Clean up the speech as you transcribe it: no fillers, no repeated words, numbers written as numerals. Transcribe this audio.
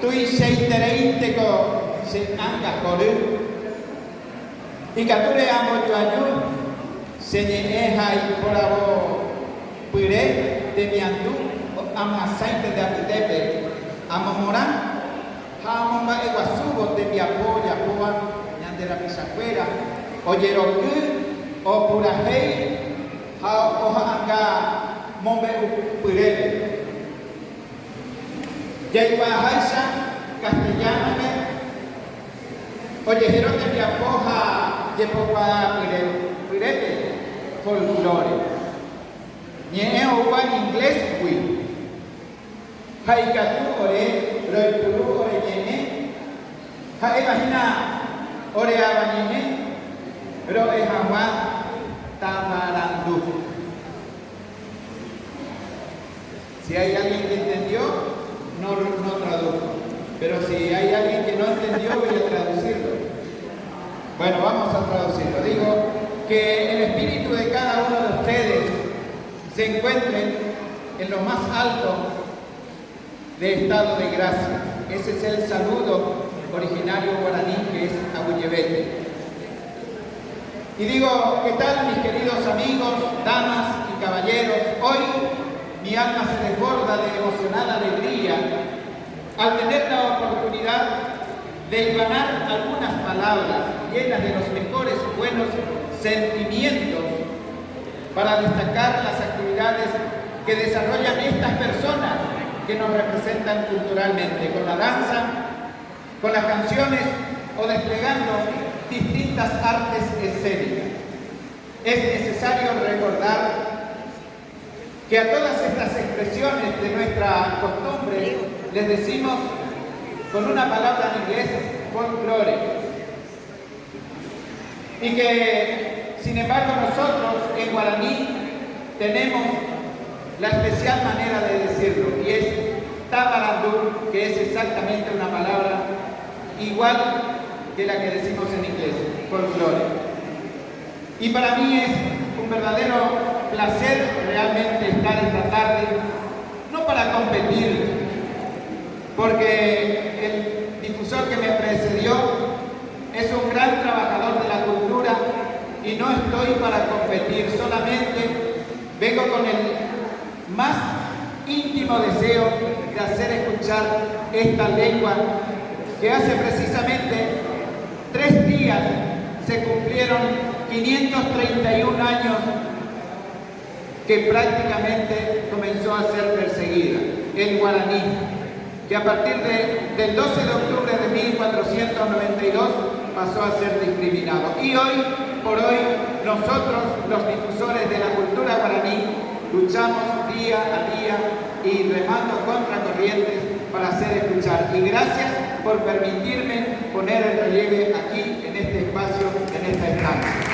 tui seitereiteko se anga koru. Ikature amo yuayu se ñeeja y porabo pire de miandu ama aceite de apitepe ama morán hamomba eguasubo de miapo yapoa ñandera pisacuera oyeroku o purajei oja anga mombe pire yaipahaisa castellano me oyejero de miapoja yepopa pire folklore ñe owa inglés wi haikatu ore roipuru ore ñene ha imagina ore abañene ro ejawa tamarandu. Si hay alguien que entendió, no traduzco, pero si hay alguien que no entendió, voy a traducirlo. Bueno, vamos a traducirlo. Digo que el espíritu de cada uno de ustedes se encuentren en lo más alto de estado de gracia. Ese es el saludo originario guaraní, que es Aguyebete. Y digo, ¿qué tal, mis queridos amigos, damas y caballeros? Hoy mi alma se desborda de emocionada alegría al tener la oportunidad de hilvanar algunas palabras llenas de los mejores buenos sentimientos para destacar las actividades que desarrollan estas personas que nos representan culturalmente, con la danza, con las canciones o desplegando distintas artes escénicas. Es necesario recordar que a todas estas expresiones de nuestra costumbre les decimos con una palabra en inglés, folklore, y que sin embargo nosotros en guaraní tenemos la especial manera de decirlo, y es tabarandú, que es exactamente una palabra igual que la que decimos en inglés, folklore. Y para mí es un verdadero placer realmente estar esta tarde, no para competir, porque el difusor que me precedió es un gran trabajador de la cultura y no estoy para competir, solamente vengo con el más íntimo deseo de hacer escuchar esta lengua que hace precisamente 3 días se cumplieron 531 años que prácticamente comenzó a ser perseguida, el guaraní, que a partir del 12 de octubre de 1492 pasó a ser discriminado. Y hoy por hoy nosotros, los difusores de la cultura guaraní, luchamos día a día y remando contra corrientes para hacer escuchar. Y gracias por permitirme poner el relieve aquí en este espacio, en esta estancia.